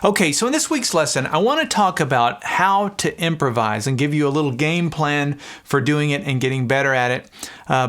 Okay, so in this week's lesson, I want to talk about how to improvise and give you a little game plan for doing it and getting better at it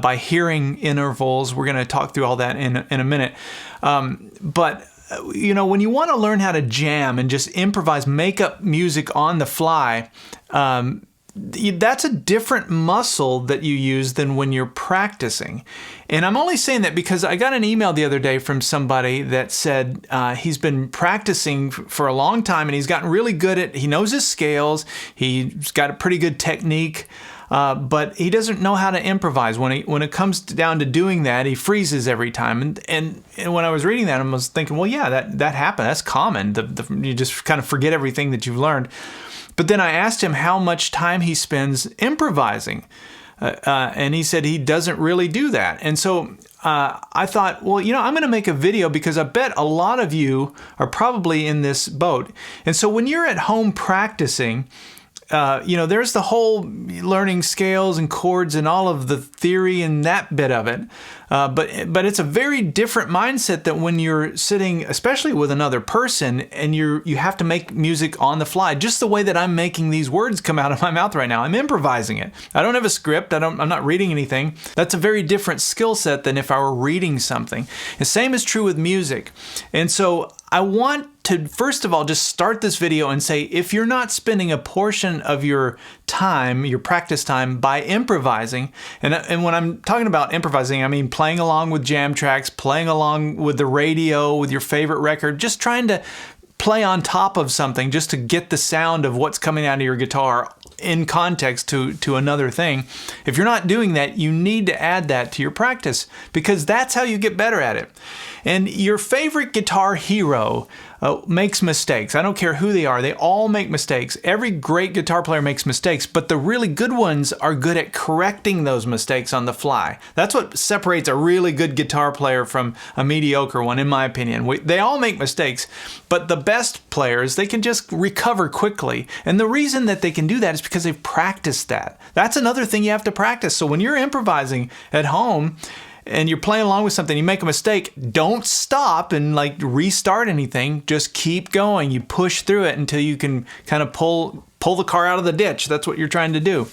by hearing intervals. We're going to talk through all that in a minute. But you know, when you want to learn how to jam and just improvise, make up music on the fly, that's a different muscle that you use than when you're practicing. And I'm only saying that because I got an email the other day from somebody that said he's been practicing for a long time and he's gotten really good at, he knows his scales, he's got a pretty good technique, but he doesn't know how to improvise. When it comes down to doing that, he freezes every time. And when I was reading that, I was thinking, well, yeah, that happened. That's common. You just kind of forget everything that you've learned. But then I asked him how much time he spends improvising. And he said he doesn't really do that. And so I thought, well, you know, I'm going to make a video because I bet a lot of you are probably in this boat. And so when you're at home practicing, you know, there's the whole learning scales and chords and all of the theory and that bit of it. But it's a very different mindset than when you're sitting, especially with another person, and you have to make music on the fly. Just the way that I'm making these words come out of my mouth right now, I'm improvising it. I don't have a script. I'm not reading anything. That's a very different skill set than if I were reading something. The same is true with music. And so I want to, first of all, just start this video and say, if you're not spending a portion of your time, your practice time, by improvising, and when I'm talking about improvising, I mean playing along with jam tracks, playing along with the radio, with your favorite record, just trying to play on top of something just to get the sound of what's coming out of your guitar in context to another thing. If you're not doing that, you need to add that to your practice because that's how you get better at it. And your favorite guitar hero makes mistakes. I don't care who they are. They all make mistakes. Every great guitar player makes mistakes, but the really good ones are good at correcting those mistakes on the fly. That's what separates a really good guitar player from a mediocre one, in my opinion. They all make mistakes, but the best players, they can just recover quickly. And the reason that they can do that is because they've practiced that. That's another thing you have to practice. So when you're improvising at home, and you're playing along with something, you make a mistake, don't stop and like restart anything. Just keep going. You push through it until you can kind of pull the car out of the ditch. That's what you're trying to do.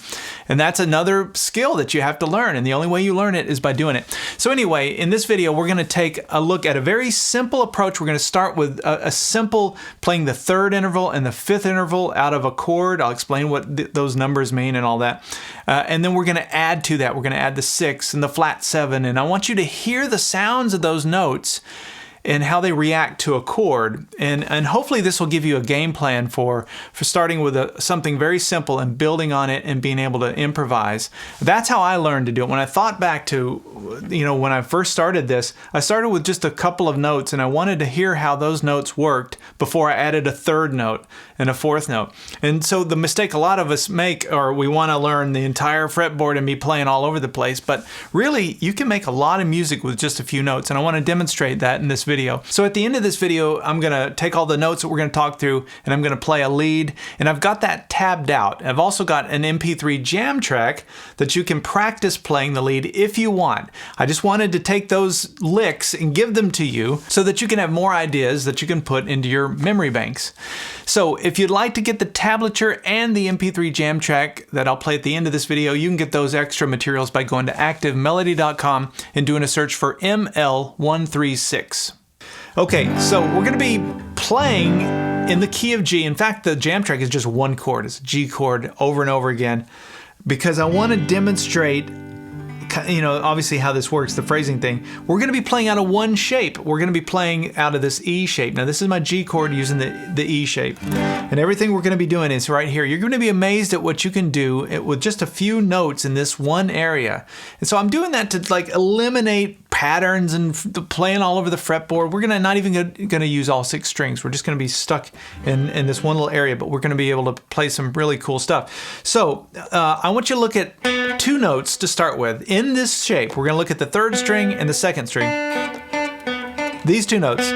And that's another skill that you have to learn. And the only way you learn it is by doing it. So anyway, in this video, we're going to take a look at a very simple approach. We're going to start with a simple playing the third interval and the fifth interval out of a chord. I'll explain what those numbers mean and all that. And then we're going to add to that. We're going to add the sixth and the flat seven. And I want you to hear the sounds of those notes and how they react to a chord. And hopefully this will give you a game plan for starting with something very simple and building on it and being able to improvise. That's how I learned to do it. When I thought back to, you know, when I first started this, I started with just a couple of notes and I wanted to hear how those notes worked before I added a third note and a fourth note. And so the mistake a lot of us make, or we want to learn the entire fretboard and be playing all over the place, but really you can make a lot of music with just a few notes. And I want to demonstrate that in this video. So at the end of this video, I'm going to take all the notes that we're going to talk through and I'm going to play a lead, and I've got that tabbed out. I've also got an MP3 jam track that you can practice playing the lead if you want. I just wanted to take those licks and give them to you so that you can have more ideas that you can put into your memory banks. So if you'd like to get the tablature and the MP3 jam track that I'll play at the end of this video, you can get those extra materials by going to activemelody.com and doing a search for ML136. Okay, so we're going to be playing in the key of G. In fact, the jam track is just one chord. It's a G chord over and over again because I want to demonstrate, you know, obviously how this works, the phrasing thing. We're going to be playing out of one shape. We're going to be playing out of this E shape. Now this is my G chord using the E shape. And everything we're going to be doing is right here. You're going to be amazed at what you can do with just a few notes in this one area. And so I'm doing that to like eliminate patterns and playing all over the fretboard. We're not even going to use all 6 strings. We're just going to be stuck in this one little area, but we're going to be able to play some really cool stuff. So I want you to look at 2 notes to start with. In this shape, we're going to look at the 3rd string and the 2nd string. These 2 notes.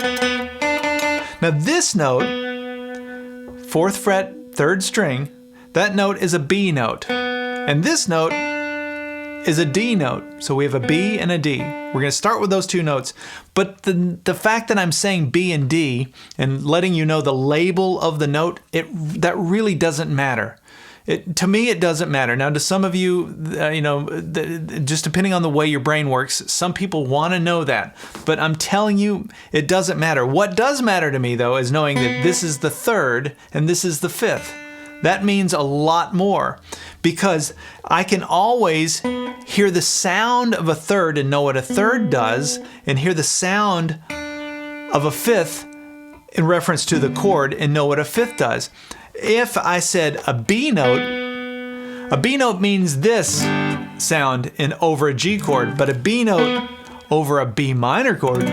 Now this note, 4th fret, 3rd string, that note is a B note. And this note is a D note. So we have a B and a D. We're going to start with those two notes. But the fact that I'm saying B and D and letting you know the label of the note, that really doesn't matter. To me, it doesn't matter. Now, to some of you, just depending on the way your brain works, some people want to know that. But I'm telling you, it doesn't matter. What does matter to me, though, is knowing that this is the third and this is the fifth. That means a lot more because I can always hear the sound of a third and know what a third does, and hear the sound of a fifth in reference to the chord and know what a fifth does. If I said a B note means this sound over a G chord, but a B note over a B minor chord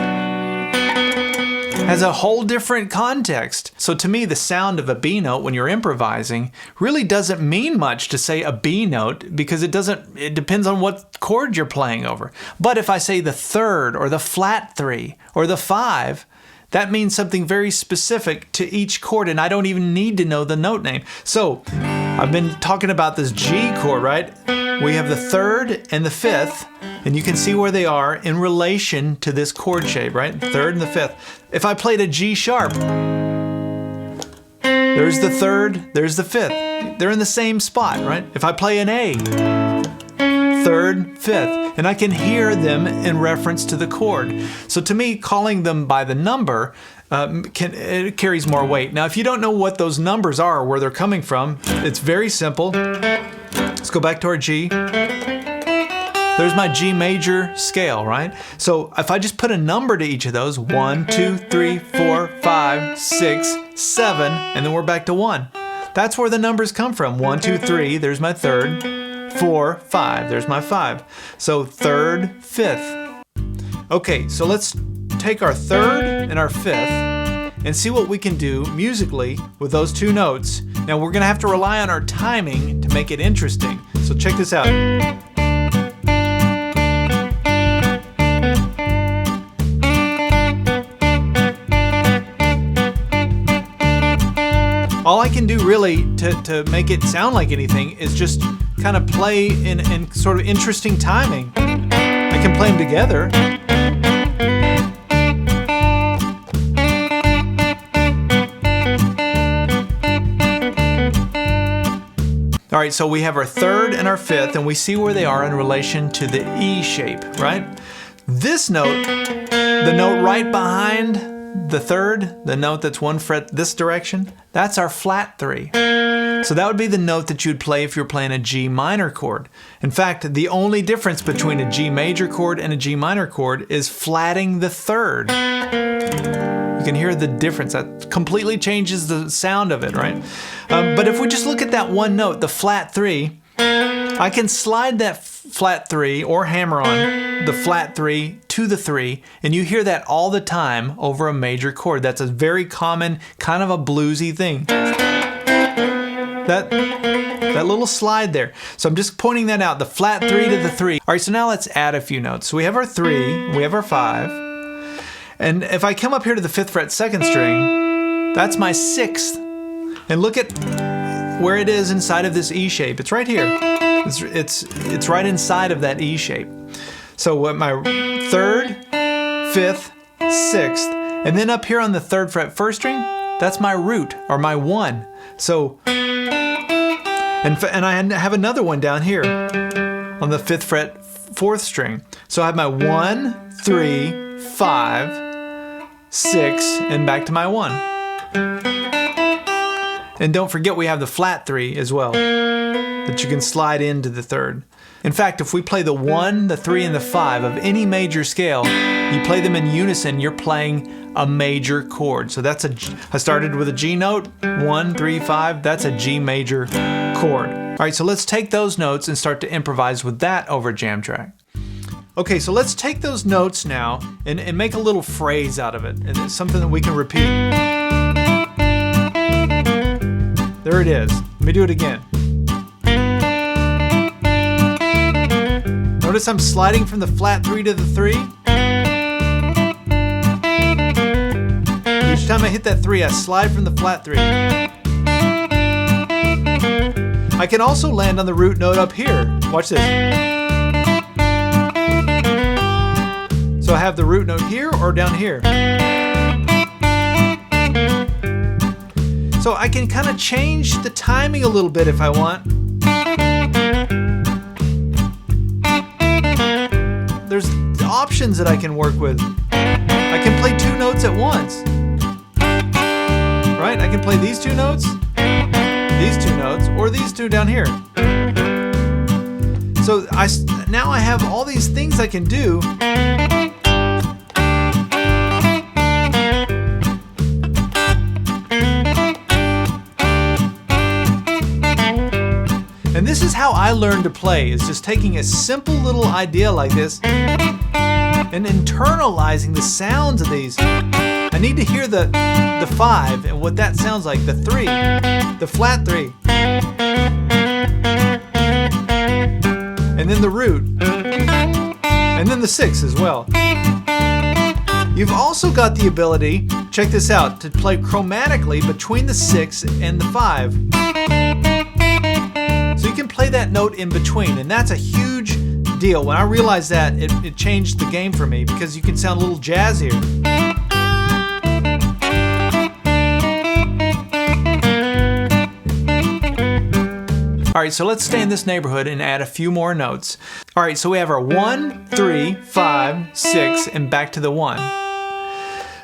has a whole different context. So to me, the sound of a B note when you're improvising really doesn't mean much to say a B note because it depends on what chord you're playing over. But if I say the third or the flat 3 or the 5, that means something very specific to each chord, and I don't even need to know the note name. So I've been talking about this G chord, right? We have the third and the fifth, and you can see where they are in relation to this chord shape, right? The third and the fifth. If I played a G sharp, there's the third, there's the fifth. They're in the same spot, right? If I play an A, third, fifth, and I can hear them in reference to the chord. So to me, calling them by the number it carries more weight. Now, if you don't know what those numbers are, where they're coming from, it's very simple. Let's go back to our G. There's my G major scale, right? So if I just put a number to each of those, 1, 2, 3, 4, 5, 6, 7, and then we're back to 1. That's where the numbers come from. 1, 2, 3, there's my third. 4, 5, there's my 5. So third, fifth. Okay, so let's take our third and our fifth and see what we can do musically with those two notes. Now we're gonna have to rely on our timing to make it interesting. So check this out. All I can do really to make it sound like anything is just kind of play in sort of interesting timing. I can play them together. All right, so we have our third and our fifth, and we see where they are in relation to the E shape, right? This note, the note right behind the third, the note that's one fret this direction, that's our flat 3. So that would be the note that you'd play if you're playing a G minor chord. In fact, the only difference between a G major chord and a G minor chord is flatting the third. You can hear the difference. That completely changes the sound of it, right? But if we just look at that one note, the flat 3, I can slide that flat 3 or hammer on the flat 3 to the 3, and you hear that all the time over a major chord. That's a very common, kind of a bluesy thing. That little slide there. So I'm just pointing that out, the flat 3 to the 3. All right, so now let's add a few notes. So we have our 3, we have our 5, and if I come up here to the 5th fret 2nd string, that's my 6th. And look at where it is inside of this E shape. It's right here. It's right inside of that E shape. So what my 3rd, 5th, 6th, and then up here on the 3rd fret 1st string, that's my root or my 1. So, and I have another one down here on the 5th fret 4th string. So I have my 1, 3, 5, 6, and back to my 1. And don't forget we have the flat 3 as well that you can slide into the 3rd. In fact, if we play the 1, the 3, and the 5 of any major scale, you play them in unison, you're playing a major chord. So that's I started with a G note, 1, 3, 5, that's a G major chord. All right, so let's take those notes and start to improvise with that over jam track. Okay, so let's take those notes now and make a little phrase out of it. And it's something that we can repeat. There it is. Let me do it again. Notice I'm sliding from the flat 3 to the 3. Each time I hit that 3, I slide from the flat 3. I can also land on the root note up here. Watch this. So I have the root note here or down here. So I can kind of change the timing a little bit if I want. There's options that I can work with. I can play two notes at once. Right? I can play these two notes, or these two down here. So now I have all these things I can do. And this is how I learned to play, is just taking a simple little idea like this and internalizing the sounds of these. I need to hear the 5 and what that sounds like, the 3, the flat 3. And then the root. And then the 6 as well. You've also got the ability, check this out, to play chromatically between the 6 and the 5. So you can play that note in between, and that's a huge deal. When I realized that, it changed the game for me because you can sound a little jazzier. All right, so let's stay in this neighborhood and add a few more notes. All right, so we have our 1, 3, 5, 6, and back to the 1.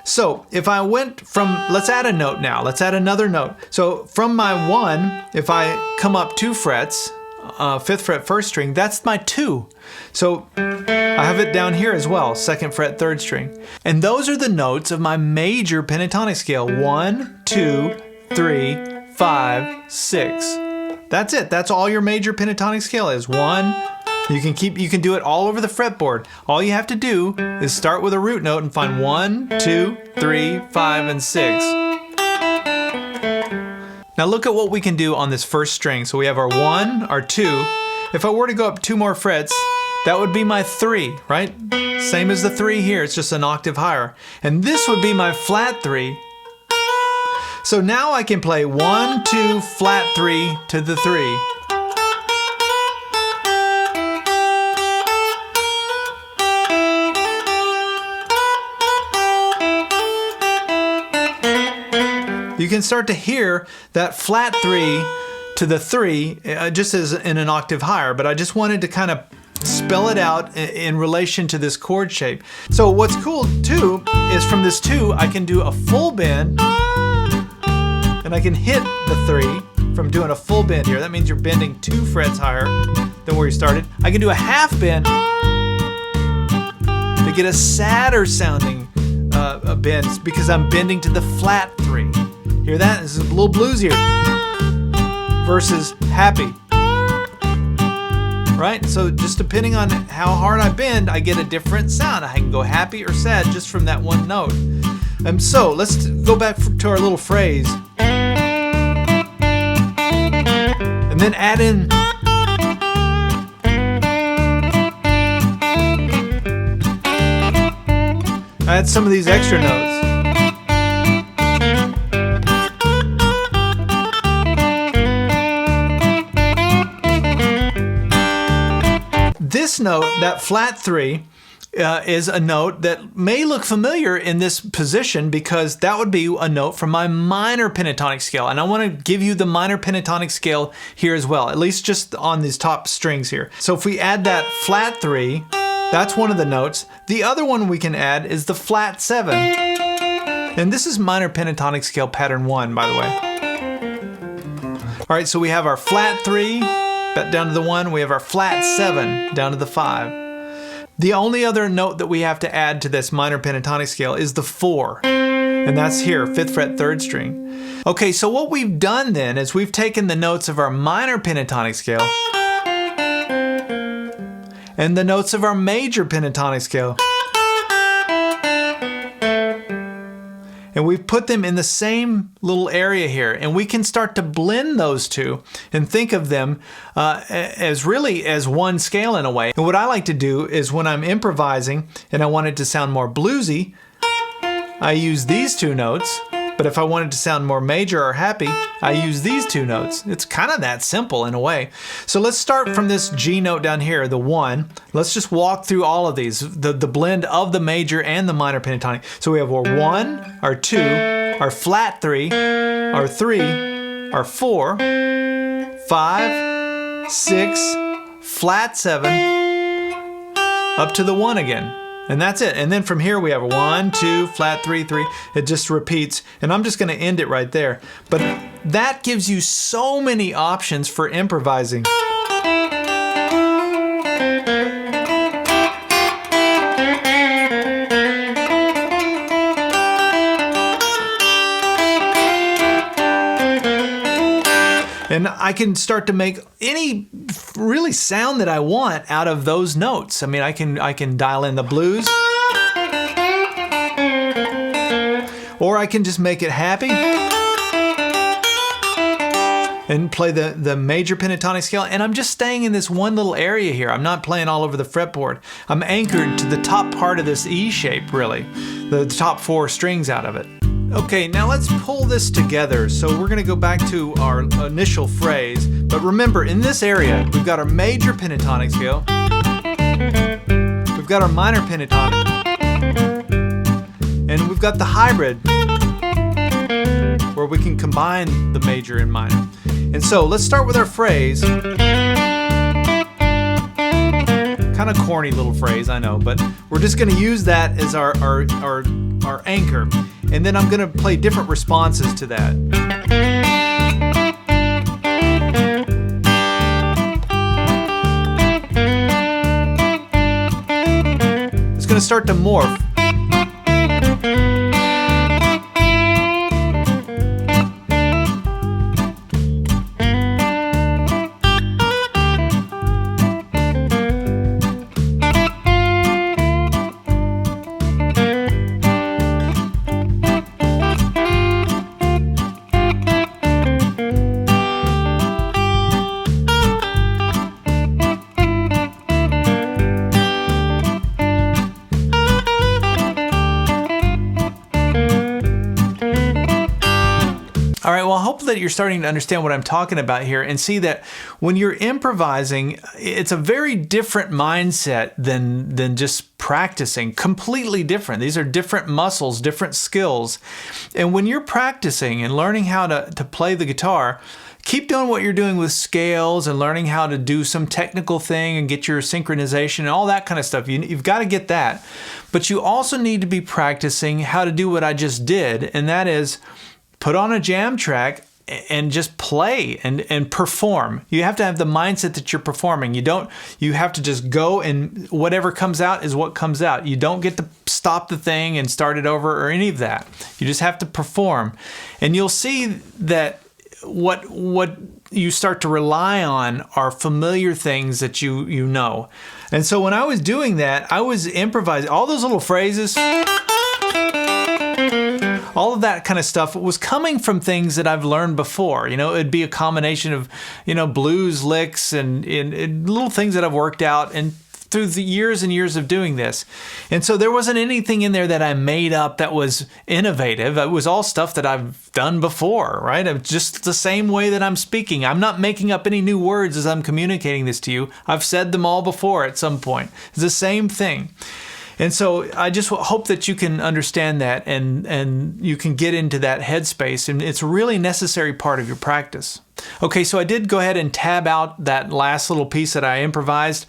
So if I went from, let's add a note now. Let's add another note. So from my 1, if I come up 2 frets, 5th fret, 1st string, that's my 2. So I have it down here as well, 2nd fret, 3rd string. And those are the notes of my major pentatonic scale. 1, 2, 3, 5, 6. That's it. That's all your major pentatonic scale is. 1. You can do it all over the fretboard. All you have to do is start with a root note and find 1, 2, 3, 5, and 6. Now look at what we can do on this 1st string. So we have our 1, our 2. If I were to go up 2 more frets, that would be my 3, right? Same as the 3 here, it's just an octave higher. And this would be my flat 3. So now I can play 1, 2, flat 3 to the 3. You can start to hear that flat 3 to the 3 just as in an octave higher, but I just wanted to kind of spell it out in relation to this chord shape. So what's cool too is from this 2 I can do a full bend, and I can hit the 3 from doing a full bend here. That means you're bending 2 frets higher than where you started. I can do a half bend to get a sadder sounding bend because I'm bending to the flat 3. Hear that? This is a little bluesier versus happy. Right? So just depending on how hard I bend, I get a different sound. I can go happy or sad just from that one note. So let's go back to our little phrase. And then add in some of these extra notes. This note, that flat 3, is a note that may look familiar in this position because that would be a note from my minor pentatonic scale. And I want to give you the minor pentatonic scale here as well, at least just on these top strings here. So if we add that flat 3, that's one of the notes. The other one we can add is the flat 7. And this is minor pentatonic scale pattern 1, by the way. All right, so we have our flat 3 down to the 1. We have our flat 7 down to the 5. The only other note that we have to add to this minor pentatonic scale is the 4. And that's here, 5th fret, 3rd string. Okay, so what we've done then is we've taken the notes of our minor pentatonic scale and the notes of our major pentatonic scale, and we've put them in the same little area here, and we can start to blend those two and think of them as really as one scale in a way. And what I like to do is when I'm improvising and I want it to sound more bluesy, I use these 2 notes But if I wanted to sound more major or happy, I use these two notes. It's kind of that simple in a way. So let's start from this G note down here, the 1. Let's just walk through all of these, the blend of the major and the minor pentatonic. So we have our 1, our 2, our flat 3, our 3, our 4, 5, 6, flat 7, up to the 1 again. And that's it. And then from here we have a 1, 2, flat 3, 3. It just repeats. And I'm just going to end it right there. But that gives you so many options for improvising. And I can start to make any really sound that I want out of those notes. I mean, I can dial in the blues, or I can just make it happy and play the major pentatonic scale. And I'm just staying in this one little area here. I'm not playing all over the fretboard. I'm anchored to the top part of this E shape, really, the top 4 strings out of it. Okay, now let's pull this together. So we're going to go back to our initial phrase. But remember, in this area, we've got our major pentatonic scale. We've got our minor pentatonic. And we've got the hybrid, where we can combine the major and minor. And so let's start with our phrase. Kind of corny little phrase, I know, but we're just going to use that as our anchor. And then I'm going to play different responses to that. It's going to start to morph. All right, well, I hope that you're starting to understand what I'm talking about here and see that when you're improvising, it's a very different mindset than just practicing. Completely different. These are different muscles, different skills. And when you're practicing and learning how to play the guitar, keep doing what you're doing with scales and learning how to do some technical thing and get your synchronization and all that kind of stuff. You've got to get that. But you also need to be practicing how to do what I just did, and that is put on a jam track and just play and perform. You have to have the mindset that you're performing. You have to just go, and whatever comes out is what comes out. You don't get to stop the thing and start it over or any of that. You just have to perform. And you'll see that what you start to rely on are familiar things that you know. And so when I was doing that, I was improvising all those little phrases. All of that kind of stuff was coming from things that I've learned before. You know, it'd be a combination of, blues licks and little things that I've worked out and through the years and years of doing this. And so there wasn't anything in there that I made up that was innovative. It was all stuff that I've done before, right? It's just the same way that I'm speaking. I'm not making up any new words as I'm communicating this to you. I've said them all before at some point. It's the same thing. And so I just hope that you can understand that and you can get into that headspace, and it's a really necessary part of your practice. Okay, so I did go ahead and tab out that last little piece that I improvised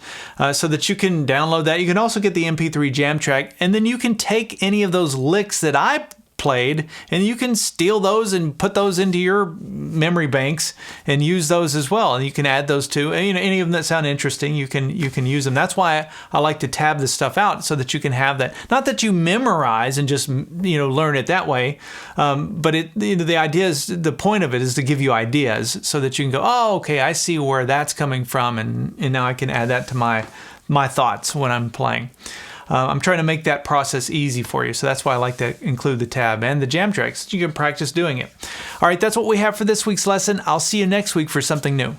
so that you can download that. You can also get the MP3 jam track, and then you can take any of those licks that I played and you can steal those and put those into your memory banks and use those as well. And you can add those too. And, any of them that sound interesting, you can use them. That's why I like to tab this stuff out so that you can have that. Not that you memorize and just learn it that way, but the idea is, the point of it is to give you ideas so that you can go, oh, okay, I see where that's coming from, and now I can add that to my thoughts when I'm playing. I'm trying to make that process easy for you, so that's why I like to include the tab and the jam tracks so you can practice doing it. All right, that's what we have for this week's lesson. I'll see you next week for something new.